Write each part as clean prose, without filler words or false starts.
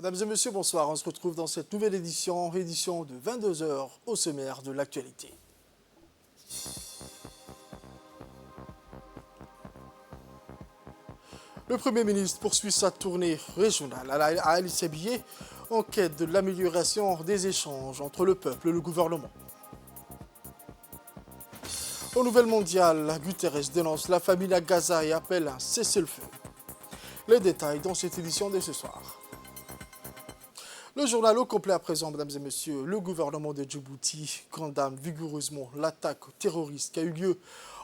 Mesdames et messieurs, bonsoir. On se retrouve dans cette nouvelle édition de 22 heures au sommaire de l'actualité. Le Premier ministre poursuit sa tournée régionale à Ali Sabié en quête de l'amélioration des échanges entre le peuple et le gouvernement. Aux nouvelles mondiales, Guterres dénonce la famine à Gaza et appelle à un cessez-le-feu. Les détails dans cette édition de ce soir. Le journal au complet à présent, mesdames et messieurs. Le gouvernement de Djibouti condamne vigoureusement l'attaque terroriste qui a eu lieu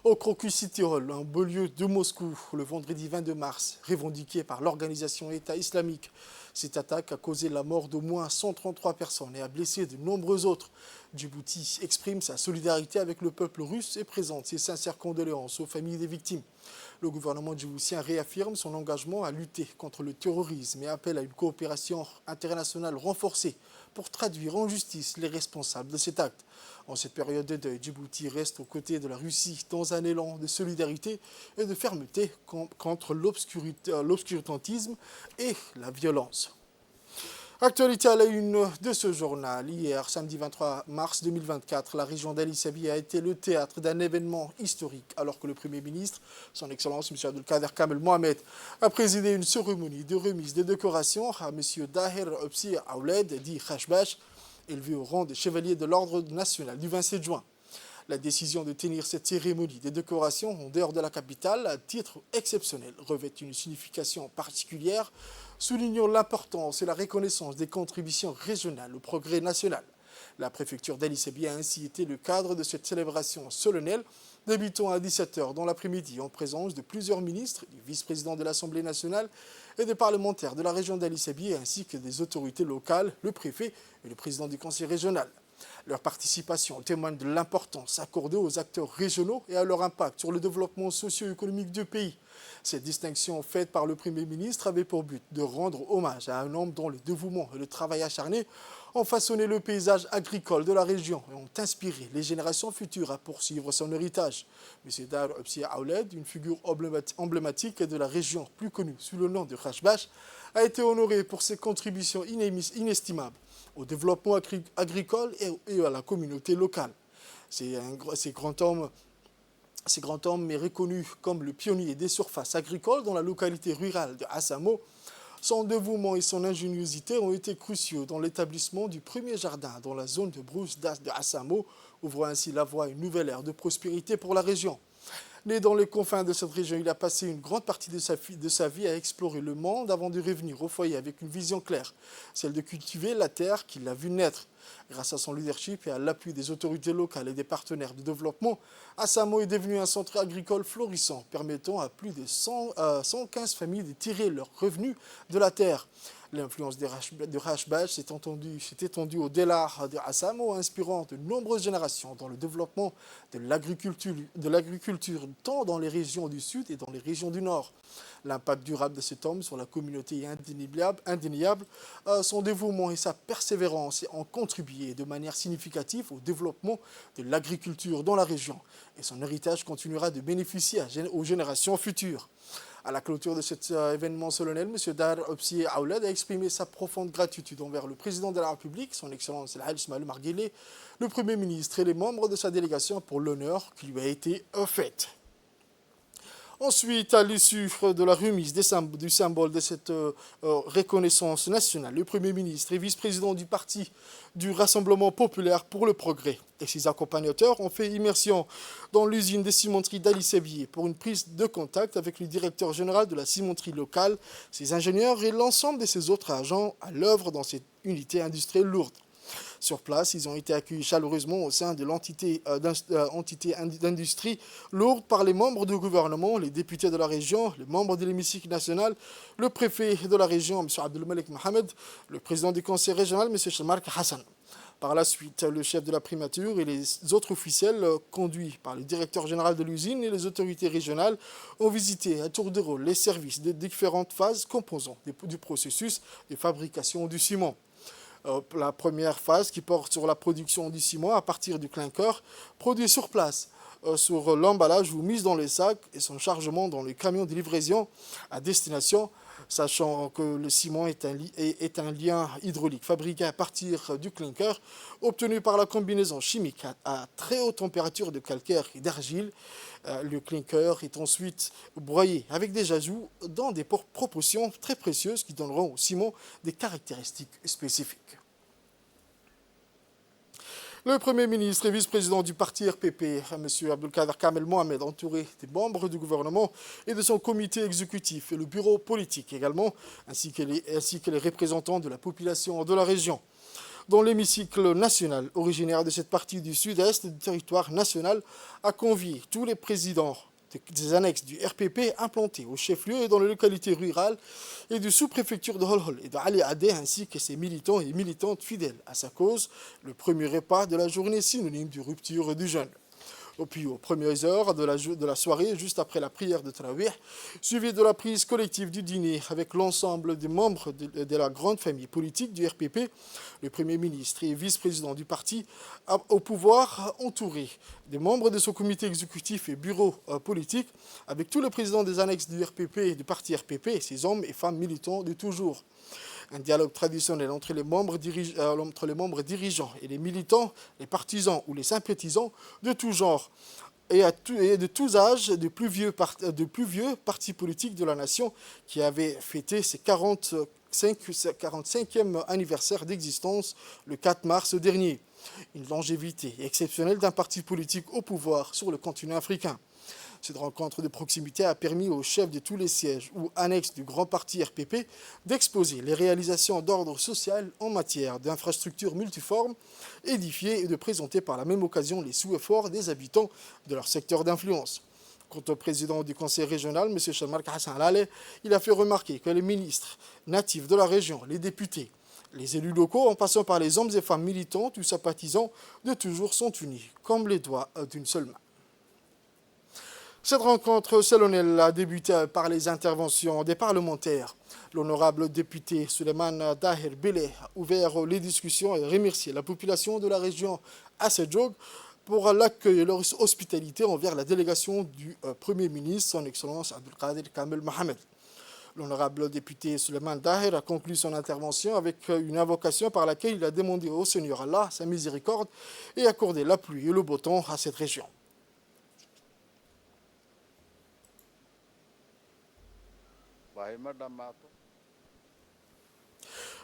au Crocus City Hall, un beau lieu de Moscou, le vendredi 22 mars, revendiqué par l'organisation État islamique. Cette attaque a causé la mort d'au moins 133 personnes et a blessé de nombreux autres. Djibouti exprime sa solidarité avec le peuple russe et présente ses sincères condoléances aux familles des victimes. Le gouvernement djiboutien réaffirme son engagement à lutter contre le terrorisme et appelle à une coopération internationale renforcée pour traduire en justice les responsables de cet acte. En cette période de deuil, Djibouti reste aux côtés de la Russie dans un élan de solidarité et de fermeté contre l'obscurantisme et la violence. Actualité à la une de ce journal. Hier, samedi 23 mars 2024, la région d'Ali Sabié a été le théâtre d'un événement historique alors que le Premier ministre, son Excellence M. Abdelkader Kamel Mohamed, a présidé une cérémonie de remise des décorations à M. Daher Opsi Aouled, dit Khashbash, élevé au rang de chevalier de l'Ordre national du 27 juin. La décision de tenir cette cérémonie des décorations en dehors de la capitale, à titre exceptionnel, revêt une signification particulière, soulignant l'importance et la reconnaissance des contributions régionales au progrès national. La préfecture d'Ali Sabié a ainsi été le cadre de cette célébration solennelle, débutant à 17h dans l'après-midi en présence de plusieurs ministres, du vice-président de l'Assemblée nationale et des parlementaires de la région d'Ali Sabié ainsi que des autorités locales, le préfet et le président du conseil régional. Leur participation témoigne de l'importance accordée aux acteurs régionaux et à leur impact sur le développement socio-économique du pays. Cette distinction faite par le Premier ministre avait pour but de rendre hommage à un homme dont le dévouement et le travail acharné ont façonné le paysage agricole de la région et ont inspiré les générations futures à poursuivre son héritage. M. Dar Opsi Aouled, une figure emblématique de la région plus connue sous le nom de Khashbash, a été honoré pour ses contributions inestimables au développement agricole et à la communauté locale. Ces grands hommes est reconnu comme le pionnier des surfaces agricoles dans la localité rurale de Assamo. Son dévouement et son ingéniosité ont été cruciaux dans l'établissement du premier jardin dans la zone de brousse d'As de Assamo, ouvrant ainsi la voie à une nouvelle ère de prospérité pour la région. Né dans les confins de cette région, il a passé une grande partie de sa vie à explorer le monde avant de revenir au foyer avec une vision claire, celle de cultiver la terre qu'il a vue naître. Grâce à son leadership et à l'appui des autorités locales et des partenaires de développement, Assamo est devenu un centre agricole florissant, permettant à plus de 115 familles de tirer leurs revenus de la terre. L'influence de Khashbash s'est étendue au-delà de Assamo, inspirant de nombreuses générations dans le développement de l'agriculture tant dans les régions du sud et dans les régions du nord. L'impact durable de cet homme sur la communauté est indéniable. Son dévouement et sa persévérance ont contribué de manière significative au développement de l'agriculture dans la région. Et son héritage continuera de bénéficier aux générations futures. À la clôture de cet événement solennel, M. Dar Opsi Aouled a exprimé sa profonde gratitude envers le président de la République, son Excellence El Hadj Ismaël Omar Guelleh, le Premier ministre et les membres de sa délégation pour l'honneur qui lui a été fait. Ensuite, à l'issue de la remise du symbole de cette reconnaissance nationale, le Premier ministre et vice-président du parti du Rassemblement populaire pour le progrès et ses accompagnateurs ont fait immersion dans l'usine de cimenterie d'Ali Sabié pour une prise de contact avec le directeur général de la cimenterie locale, ses ingénieurs et l'ensemble de ses autres agents à l'œuvre dans cette unité industrielle lourde. Sur place, ils ont été accueillis chaleureusement au sein de l'entité d'industrie lourde par les membres du gouvernement, les députés de la région, les membres de l'hémicycle national, le préfet de la région, M. Abdelmalek Mohamed, le président du conseil régional, M. Shamark Hassan. Par la suite, le chef de la primature et les autres officiels, conduits par le directeur général de l'usine et les autorités régionales, ont visité à tour de rôle les services des différentes phases composant du processus de fabrication du ciment. La première phase qui porte sur la production du ciment à partir du clinker produit sur place. sur l'emballage ou mise dans les sacs et son chargement dans les camions de livraison à destination, sachant que le ciment est un lien hydraulique fabriqué à partir du clinker, obtenu par la combinaison chimique à très haute température de calcaire et d'argile. Le clinker est ensuite broyé avec des ajouts dans des proportions très précieuses qui donneront au ciment des caractéristiques spécifiques. Le Premier ministre et vice-président du parti RPP, M. Abdelkader Kamel Mohamed, entouré des membres du gouvernement et de son comité exécutif et le bureau politique également, ainsi que les représentants de la population de la région. Dans l'hémicycle national, originaire de cette partie du sud-est du territoire national, a convié tous les présidents des annexes du RPP implantés au chef-lieu et dans les localités rurales et du sous-préfecture de Holhol et de Ali Adé, ainsi que ses militants et militantes fidèles à sa cause, le premier repas de la journée synonyme de rupture du jeûne. Puis aux premières heures de la soirée, juste après la prière de Tarawih, suivi de la prise collective du dîner avec l'ensemble des membres de la grande famille politique du RPP, le Premier ministre et vice-président du parti au pouvoir, entouré des membres de son comité exécutif et bureau politique, avec tous les présidents des annexes du RPP et du parti RPP, et ces hommes et femmes militants de toujours. Un dialogue traditionnel entre les membres dirigeants et les militants, les partisans ou les sympathisants de tout genre et de tous âges, de plus vieux partis politiques de la nation qui avaient fêté ses 45e anniversaire d'existence le 4 mars dernier. Une longévité exceptionnelle d'un parti politique au pouvoir sur le continent africain. Cette rencontre de proximité a permis aux chefs de tous les sièges ou annexes du grand parti RPP d'exposer les réalisations d'ordre social en matière d'infrastructures multiformes édifiées et de présenter par la même occasion les souhaits des habitants de leur secteur d'influence. Quant au président du conseil régional, M. Chamark Hassan Laleh, il a fait remarquer que les ministres natifs de la région, les députés, les élus locaux, en passant par les hommes et femmes militants ou sympathisants, de toujours sont unis, comme les doigts d'une seule main. Cette rencontre solennelle a débuté par les interventions des parlementaires. L'honorable député Suleiman Dahir Bélé a ouvert les discussions et remercié la population de la région Assedjog pour l'accueil et leur hospitalité envers la délégation du Premier ministre, son Excellence Abdelkader Kamel Mohamed. L'honorable député Suleiman Dahir a conclu son intervention avec une invocation par laquelle il a demandé au Seigneur Allah sa miséricorde et accordé la pluie et le beau temps à cette région.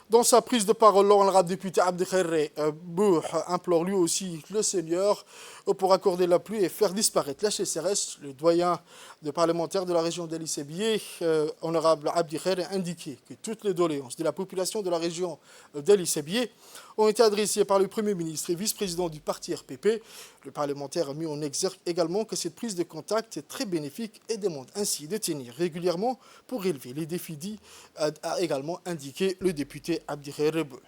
Dans sa prise de parole, l'honorable député Abdelkader Bouh implore lui aussi le Seigneur pour accorder la pluie et faire disparaître la sécheresse. Le doyen de parlementaires de la région d'Ali Sebié, honorable Abdelkader, a indiqué que toutes les doléances de la population de la région d'Ali Sebié ont été adressées par le Premier ministre et vice-président du parti RPP. Le parlementaire a mis en exergue également que cette prise de contact est très bénéfique et demande ainsi de tenir régulièrement pour relever les défis dits, a également indiqué le député Abdelkader Bouh.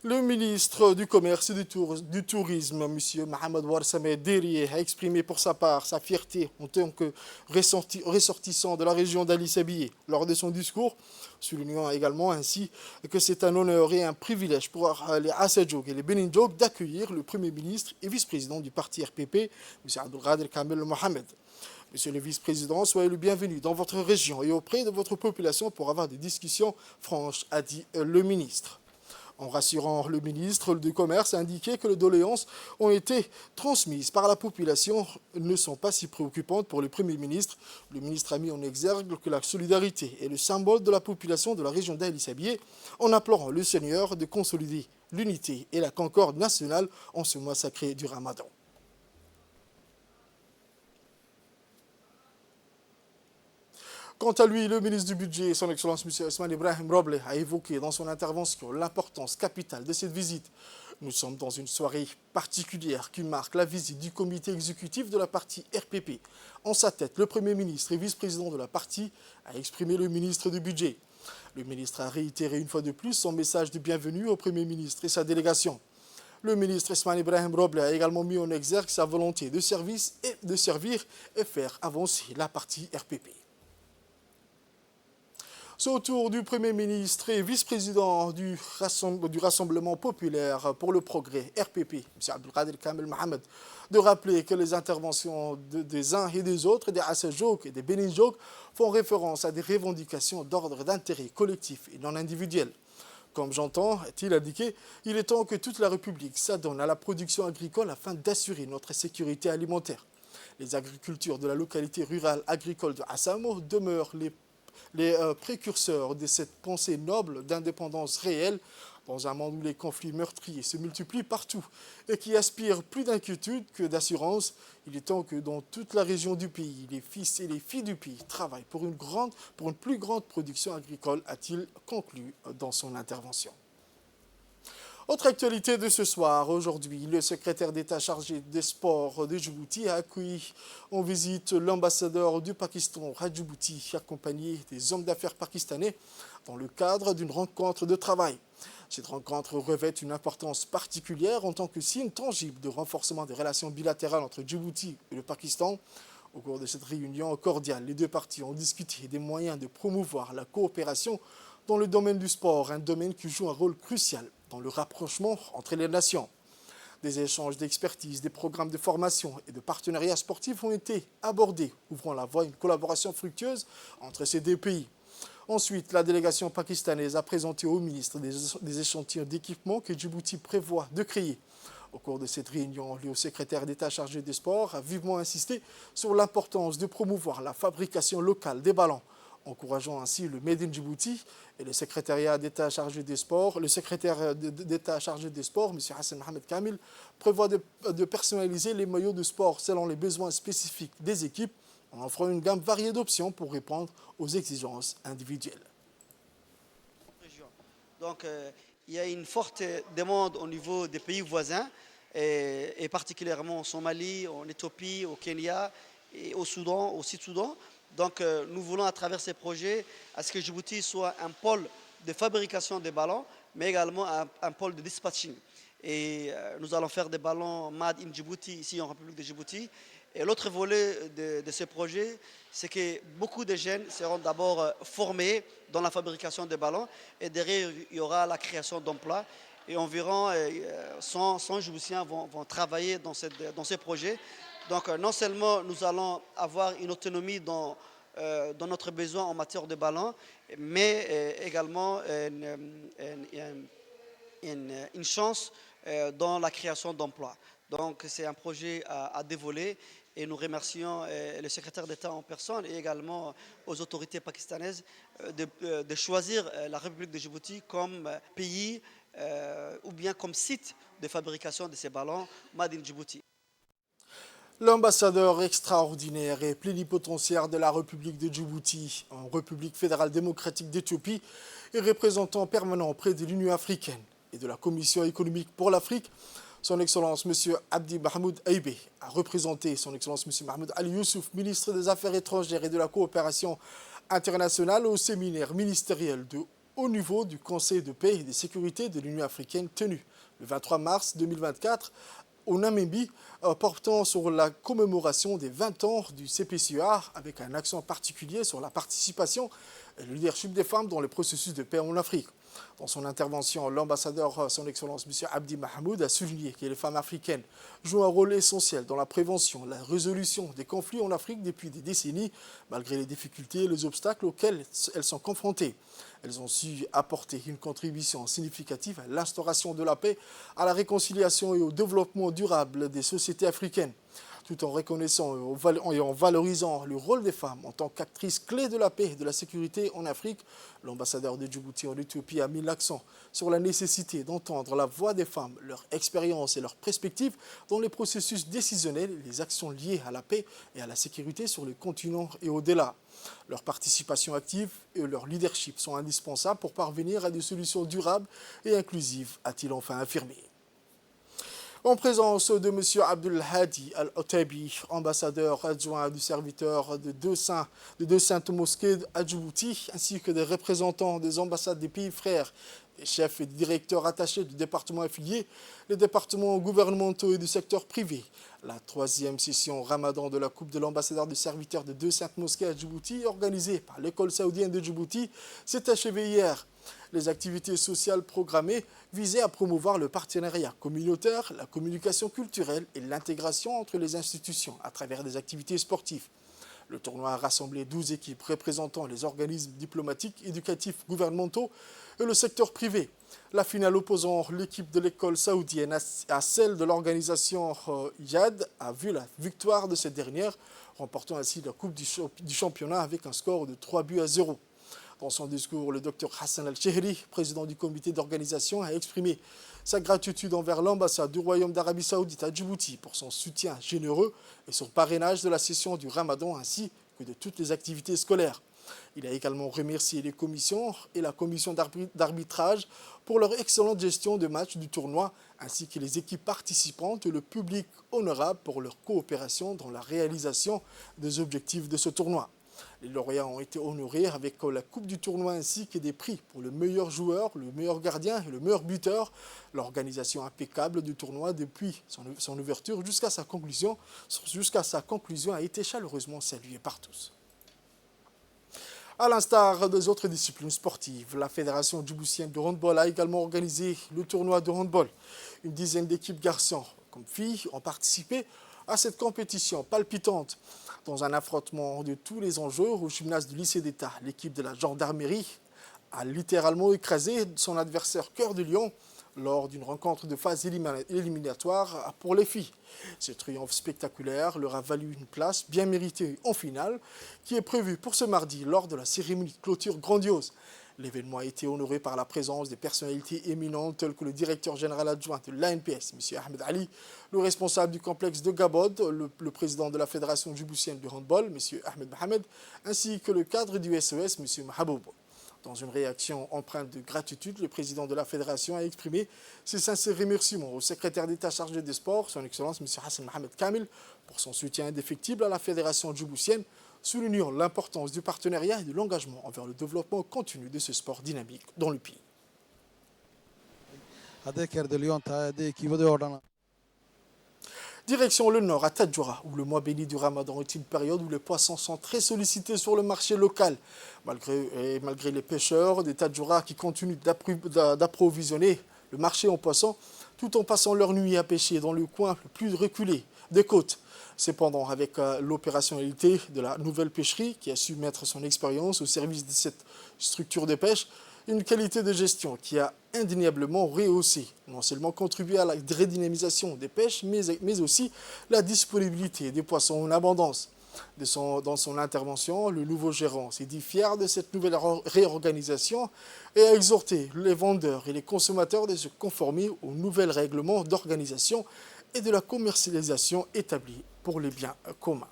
Le ministre du Commerce et du Tourisme, M. Mohamed Ouarsame Derié, a exprimé pour sa part sa fierté en tant que ressortissant de la région d'Ali Sebié lors de son discours, soulignant également ainsi que c'est un honneur et un privilège pour les Assedjog et les Benindjog d'accueillir le Premier ministre et vice-président du parti RPP, M. Abdelkader Kamel Mohamed. Monsieur le vice-président, soyez le bienvenu dans votre région et auprès de votre population pour avoir des discussions franches, a dit le ministre. En rassurant le ministre du Commerce, a indiqué que les doléances ont été transmises par la population ne sont pas si préoccupantes pour le Premier ministre. Le ministre a mis en exergue que la solidarité est le symbole de la population de la région d'Ali Sebié, en appelant le Seigneur de consolider l'unité et la concorde nationale en ce mois sacré du Ramadan. Quant à lui, le ministre du Budget, son Excellence M. Ousmane Ibrahim Roble, a évoqué dans son intervention l'importance capitale de cette visite. Nous sommes dans une soirée particulière qui marque la visite du comité exécutif de la partie RPP. En sa tête, le Premier ministre et vice-président de la partie a exprimé le ministre du Budget. Le ministre a réitéré une fois de plus son message de bienvenue au Premier ministre et sa délégation. Le ministre Ousmane Ibrahim Roble a également mis en exergue sa volonté de servir et faire avancer la partie RPP. C'est au tour du Premier ministre et vice-président du Rassemblement populaire pour le progrès, RPP, M. Abdelkader Kamel Mohamed, de rappeler que les interventions des uns et des autres, des Assajouk et des Beninjouk, font référence à des revendications d'ordre d'intérêt collectif et non individuel. Comme j'entends, a-t-il indiqué, il est temps que toute la République s'adonne à la production agricole afin d'assurer notre sécurité alimentaire. Les agricultures de la localité rurale agricole de Assamo demeurent les précurseurs de cette pensée noble d'indépendance réelle dans un monde où les conflits meurtriers se multiplient partout et qui aspirent plus d'inquiétude que d'assurance. Il est temps que dans toute la région du pays, les fils et les filles du pays travaillent pour une plus grande production agricole, a-t-il conclu dans son intervention. Autre actualité de ce soir, aujourd'hui, le secrétaire d'État chargé des sports de Djibouti a accueilli en visite l'ambassadeur du Pakistan à Djibouti, accompagné des hommes d'affaires pakistanais dans le cadre d'une rencontre de travail. Cette rencontre revêt une importance particulière en tant que signe tangible de renforcement des relations bilatérales entre Djibouti et le Pakistan. Au cours de cette réunion cordiale, les deux parties ont discuté des moyens de promouvoir la coopération dans le domaine du sport, un domaine qui joue un rôle crucial dans le rapprochement entre les nations. Des échanges d'expertise, des programmes de formation et de partenariats sportifs ont été abordés, ouvrant la voie à une collaboration fructueuse entre ces deux pays. Ensuite, la délégation pakistanaise a présenté au ministre des échantillons d'équipement que Djibouti prévoit de créer. Au cours de cette réunion, le secrétaire d'État chargé des sports a vivement insisté sur l'importance de promouvoir la fabrication locale des ballons, encourageant ainsi le Made in Djibouti et le secrétaire d'État chargé des sports, M. Hassan Mohamed Kamil, prévoit de personnaliser les maillots de sport selon les besoins spécifiques des équipes en offrant une gamme variée d'options pour répondre aux exigences individuelles. Donc, il y a une forte demande au niveau des pays voisins, et particulièrement en Somalie, en Éthiopie, au Kenya et au Soudan, au Sud-Soudan. Donc, nous voulons à travers ces projets à ce que Djibouti soit un pôle de fabrication des ballons, mais également un pôle de dispatching. Et nous allons faire des ballons Made in Djibouti, ici en République de Djibouti. Et l'autre volet de ce projet, c'est que beaucoup de jeunes seront d'abord formés dans la fabrication des ballons, et derrière, il y aura la création d'emplois. Et environ 100 Djiboutiens vont travailler dans ces projets. Donc, non seulement nous allons avoir une autonomie dans notre besoin en matière de ballons, mais également une chance dans la création d'emplois. Donc, c'est un projet à dévoiler, et nous remercions le secrétaire d'État en personne et également aux autorités pakistanaises de choisir la République de Djibouti comme pays ou bien comme site de fabrication de ces ballons Made in Djibouti. L'ambassadeur extraordinaire et plénipotentiaire de la République de Djibouti en République fédérale démocratique d'Éthiopie et représentant permanent auprès de l'Union africaine et de la Commission économique pour l'Afrique, son Excellence M. Abdi Mahmoud Aïbé a représenté son Excellence M. Mahmoud Ali Youssouf, ministre des Affaires étrangères et de la coopération internationale, au séminaire ministériel de haut niveau du Conseil de paix et de sécurité de l'Union africaine tenu le 23 mars 2024 au Namibie, portant sur la commémoration des 20 ans du CPCA, avec un accent particulier sur la participation et le leadership des femmes dans le processus de paix en Afrique. Dans son intervention, l'ambassadeur, son Excellence M. Abdi Mahmoud, a souligné que les femmes africaines jouent un rôle essentiel dans la prévention, la résolution des conflits en Afrique depuis des décennies, malgré les difficultés et les obstacles auxquels elles sont confrontées. Elles ont su apporter une contribution significative à l'instauration de la paix, à la réconciliation et au développement durable des sociétés africaines, tout en reconnaissant et en valorisant le rôle des femmes en tant qu'actrices clés de la paix et de la sécurité en Afrique. L'ambassadeur de Djibouti en Éthiopie a mis l'accent sur la nécessité d'entendre la voix des femmes, leur expérience et leurs perspectives dans les processus décisionnels et les actions liées à la paix et à la sécurité sur le continent et au-delà. Leur participation active et leur leadership sont indispensables pour parvenir à des solutions durables et inclusives, a-t-il enfin affirmé. En présence de M. Abdul Hadi Al-Otabi, ambassadeur adjoint du serviteur de deux saintes mosquées à Djibouti, ainsi que des représentants des ambassades des pays frères Les chefs et directeurs attachés du département affilié, les départements gouvernementaux et du secteur privé. La 3e session Ramadan de la Coupe de l'ambassadeur du serviteur de deux saintes mosquées à Djibouti, organisée par l'école saoudienne de Djibouti, s'est achevée hier. Les activités sociales programmées visaient à promouvoir le partenariat communautaire, la communication culturelle et l'intégration entre les institutions à travers des activités sportives. Le tournoi a rassemblé 12 équipes représentant les organismes diplomatiques, éducatifs, gouvernementaux et le secteur privé. La finale opposant l'équipe de l'école saoudienne à celle de l'organisation IAD a vu la victoire de cette dernière, remportant ainsi la Coupe du championnat avec un score de 3-0. Dans son discours, le Dr Hassan Al-Chehri, président du comité d'organisation, a exprimé sa gratitude envers l'ambassade du Royaume d'Arabie Saoudite à Djibouti pour son soutien généreux et son parrainage de la session du Ramadan ainsi que de toutes les activités scolaires. Il a également remercié les commissions et la commission d'arbitrage pour leur excellente gestion de matchs du tournoi ainsi que les équipes participantes et le public honorable pour leur coopération dans la réalisation des objectifs de ce tournoi. Les lauréats ont été honorés avec la coupe du tournoi ainsi que des prix pour le meilleur joueur, le meilleur gardien et le meilleur buteur. L'organisation impeccable du tournoi depuis son ouverture jusqu'à sa conclusion a été chaleureusement saluée par tous. À l'instar des autres disciplines sportives, la Fédération djiboutienne de handball a également organisé le tournoi de handball. Une dizaine d'équipes garçons comme filles ont participé à cette compétition palpitante. Dans un affrontement de tous les enjeux au gymnase du lycée d'État, l'équipe de la gendarmerie a littéralement écrasé son adversaire Cœur de Lion lors d'une rencontre de phase éliminatoire pour les filles. Ce triomphe spectaculaire leur a valu une place bien méritée en finale qui est prévue pour ce mardi lors de la cérémonie de clôture grandiose. L'événement a été honoré par la présence des personnalités éminentes telles que le directeur général adjoint de l'ANPS, M. Ahmed Ali, le responsable du complexe de Gabod, le président de la Fédération djiboutienne de handball, M. Ahmed Mohamed, ainsi que le cadre du SES, M. Mahaboub. Dans une réaction empreinte de gratitude, le président de la Fédération a exprimé ses sincères remerciements au secrétaire d'État chargé des sports, son Excellence M. Hassan Mohamed Kamil, pour son soutien indéfectible à la Fédération djiboutienne, soulignant l'importance du partenariat et de l'engagement envers le développement continu de ce sport dynamique dans le pays. Direction le nord, à Tadjoura, où le mois béni du Ramadan est une période où les poissons sont très sollicités sur le marché local. Malgré les pêcheurs des Tadjoura qui continuent d'approvisionner le marché en poissons, tout en passant leur nuit à pêcher dans le coin le plus reculé des côtes. Cependant, avec l'opérationnalité de la nouvelle pêcherie qui a su mettre son expérience au service de cette structure de pêche, une qualité de gestion qui a indéniablement rehaussé, non seulement contribué à la redynamisation des pêches, mais aussi la disponibilité des poissons en abondance. Dans son intervention, le nouveau gérant s'est dit fier de cette nouvelle réorganisation et a exhorté les vendeurs et les consommateurs de se conformer aux nouvelles règlements d'organisation et de la commercialisation établis pour les biens communs.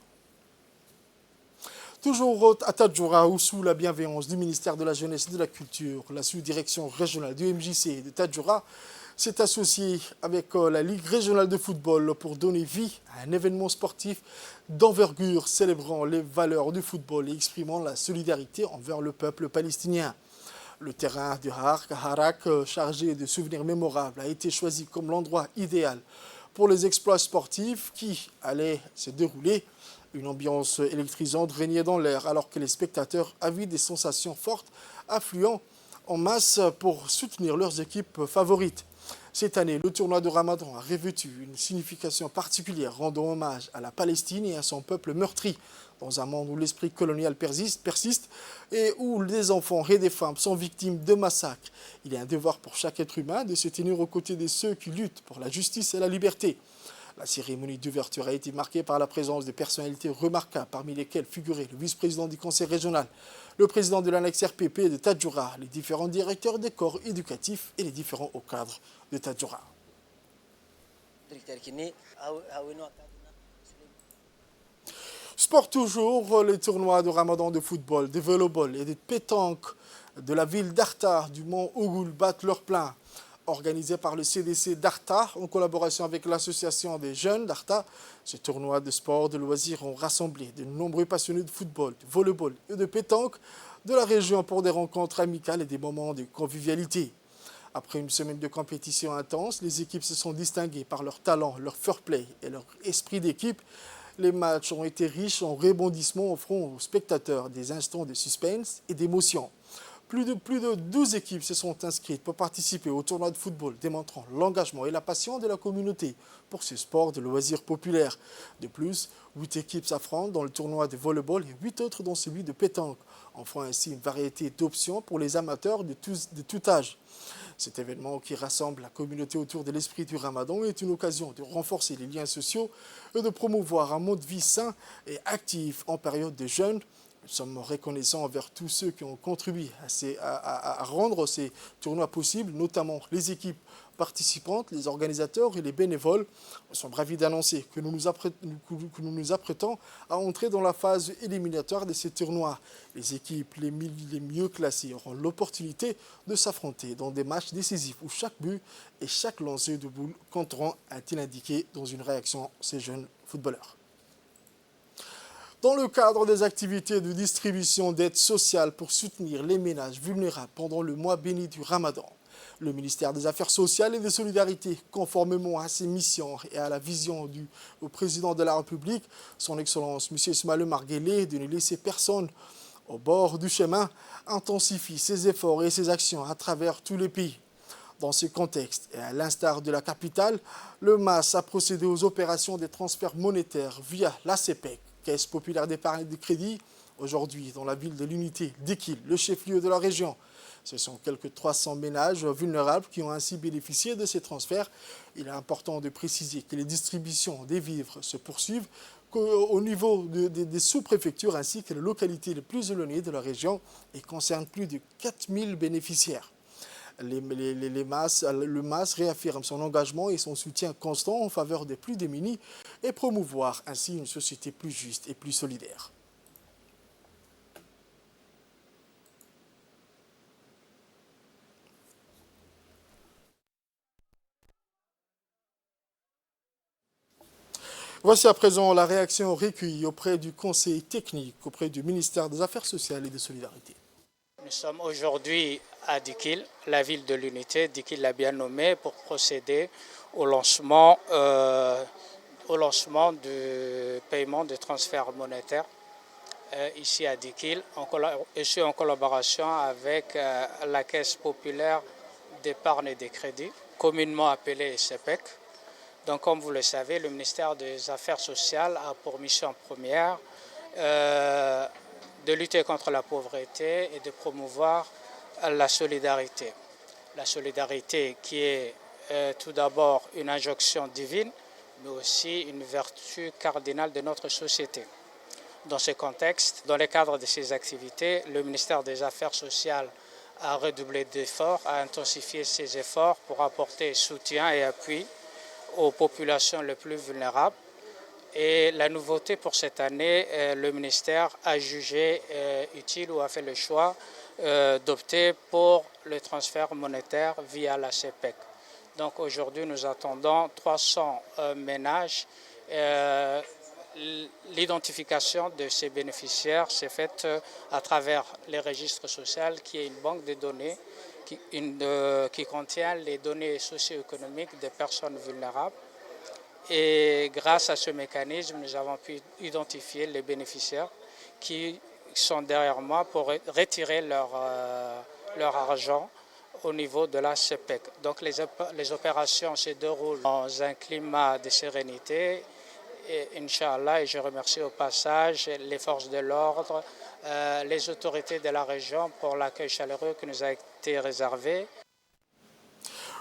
Toujours à Tadjoura, où sous la bienveillance du ministère de la Jeunesse et de la Culture, la sous-direction régionale du MJC de Tadjoura s'est associée avec la Ligue régionale de football pour donner vie à un événement sportif d'envergure célébrant les valeurs du football et exprimant la solidarité envers le peuple palestinien. Le terrain de Harak, chargé de souvenirs mémorables, a été choisi comme l'endroit idéal pour les exploits sportifs qui allaient se dérouler. Une ambiance électrisante régnait dans l'air alors que les spectateurs, avides des sensations fortes, affluant en masse pour soutenir leurs équipes favorites. Cette année, le tournoi de Ramadan a revêtu une signification particulière, rendant hommage à la Palestine et à son peuple meurtri. Dans un monde où l'esprit colonial persiste et où des enfants et des femmes sont victimes de massacres, il est un devoir pour chaque être humain de se tenir aux côtés de ceux qui luttent pour la justice et la liberté. La cérémonie d'ouverture a été marquée par la présence de personnalités remarquables, parmi lesquelles figuraient le vice-président du conseil régional, le président de l'annexe RPP de Tadjoura, les différents directeurs des corps éducatifs et les différents hauts cadres de Tadjoura. Sport toujours, les tournois de Ramadan de football, de volleyball et de pétanque de la ville d'Arta, du mont Ougoul battent leur plein. Organisé par le CDC d'Arta, en collaboration avec l'association des jeunes d'Arta, ces tournois de sport de loisirs ont rassemblé de nombreux passionnés de football, de volleyball et de pétanque de la région pour des rencontres amicales et des moments de convivialité. Après une semaine de compétition intense, les équipes se sont distinguées par leur talent, leur fair play et leur esprit d'équipe. Les matchs ont été riches en rebondissements, offrant aux spectateurs des instants de suspense et d'émotion. Plus de 12 équipes se sont inscrites pour participer au tournoi de football, démontrant l'engagement et la passion de la communauté pour ce sport de loisirs populaire. De plus, 8 équipes s'affrontent dans le tournoi de volleyball et 8 autres dans celui de pétanque, offrant ainsi une variété d'options pour les amateurs de tout âge. Cet événement qui rassemble la communauté autour de l'esprit du Ramadan est une occasion de renforcer les liens sociaux et de promouvoir un mode de vie sain et actif en période de jeûne. Nous sommes reconnaissants envers tous ceux qui ont contribué à rendre ces tournois possibles, notamment les équipes participantes, les organisateurs et les bénévoles. Nous sommes ravis d'annoncer que nous nous apprêtons à entrer dans la phase éliminatoire de ces tournois. Les équipes les mieux classées auront l'opportunité de s'affronter dans des matchs décisifs où chaque but et chaque lancer de boule compteront, a-t-il indiqué dans une réaction ces jeunes footballeurs. Dans le cadre des activités de distribution d'aide sociale pour soutenir les ménages vulnérables pendant le mois béni du Ramadan, le ministère des Affaires sociales et des Solidarités, conformément à ses missions et à la vision du président de la République, son Excellence M. Ismaël Marguelé, de ne laisser personne au bord du chemin, intensifie ses efforts et ses actions à travers tous les pays. Dans ce contexte, et à l'instar de la capitale, le MAS a procédé aux opérations des transferts monétaires via l'ACPEC, Caisse populaire d'épargne et de crédit, aujourd'hui dans la ville de l'Unité d'Ekil, le chef-lieu de la région. Ce sont quelques 300 ménages vulnérables qui ont ainsi bénéficié de ces transferts. Il est important de préciser que les distributions des vivres se poursuivent au niveau des sous-préfectures ainsi que les localités les plus éloignées de la région et concernent plus de 4000 bénéficiaires. Le MAS réaffirme son engagement et son soutien constant en faveur des plus démunis et promouvoir ainsi une société plus juste et plus solidaire. Voici à présent la réaction recueillie auprès du Conseil technique, auprès du ministère des Affaires sociales et des Solidarités. Nous sommes aujourd'hui à Dikil, la ville de l'Unité. Dikil l'a bien nommé pour procéder au lancement du paiement de transferts monétaires ici à Dikil, en collaboration avec la Caisse populaire d'épargne et de crédit, communément appelée CEPEC. Donc, comme vous le savez, le ministère des Affaires sociales a pour mission première de lutter contre la pauvreté et de promouvoir la solidarité. La solidarité qui est tout d'abord une injonction divine, mais aussi une vertu cardinale de notre société. Dans ce contexte, dans le cadre de ces activités, le ministère des Affaires sociales a redoublé d'efforts, a intensifié ses efforts pour apporter soutien et appui aux populations les plus vulnérables. Et la nouveauté pour cette année, le ministère a jugé utile ou a fait le choix d'opter pour le transfert monétaire via la CEPEC. Donc aujourd'hui, nous attendons 300 ménages. L'identification de ces bénéficiaires s'est faite à travers les registres sociaux, qui est une banque de données qui contient les données socio-économiques des personnes vulnérables. Et grâce à ce mécanisme, nous avons pu identifier les bénéficiaires qui sont derrière moi pour retirer leur argent au niveau de la CEPEC. Donc les opérations se déroulent dans un climat de sérénité, et Inch'Allah, et je remercie au passage les forces de l'ordre, les autorités de la région pour l'accueil chaleureux qui nous a été réservé.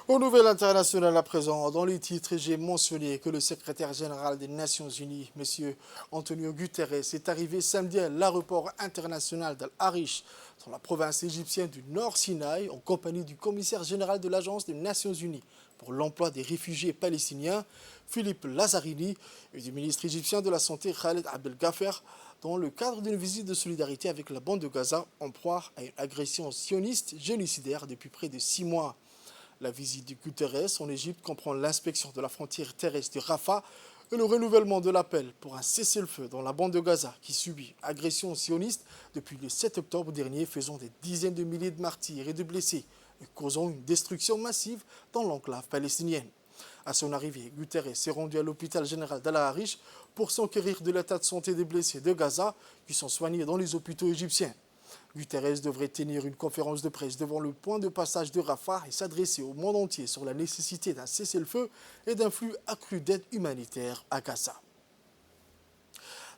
Aux nouvelles internationales à présent, dans les titres, j'ai mentionné que le secrétaire général des Nations Unies, M. Antonio Guterres, est arrivé samedi à l'aéroport international d'Al-Arish, dans la province égyptienne du Nord Sinaï, en compagnie du commissaire général de l'Agence des Nations Unies pour l'emploi des réfugiés palestiniens, Philippe Lazzarini, et du ministre égyptien de la Santé, Khaled Abdel-Ghafer, dans le cadre d'une visite de solidarité avec la bande de Gaza en proie à une agression sioniste génocidaire depuis près de 6 mois. La visite de Guterres en Égypte comprend l'inspection de la frontière terrestre de Rafah et le renouvellement de l'appel pour un cessez-le-feu dans la bande de Gaza qui subit agression sioniste depuis le 7 octobre dernier, faisant des dizaines de milliers de martyrs et de blessés et causant une destruction massive dans l'enclave palestinienne. À son arrivée, Guterres s'est rendu à l'hôpital général d'Al-Harish pour s'enquérir de l'état de santé des blessés de Gaza qui sont soignés dans les hôpitaux égyptiens. Guterres devrait tenir une conférence de presse devant le point de passage de Rafah et s'adresser au monde entier sur la nécessité d'un cessez-le-feu et d'un flux accru d'aide humanitaire à Gaza.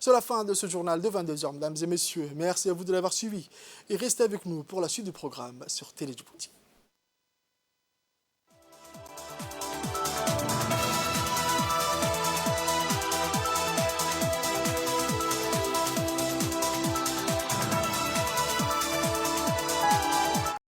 C'est la fin de ce journal de 22h, mesdames et messieurs. Merci à vous de l'avoir suivi et restez avec nous pour la suite du programme sur Télé Djibouti.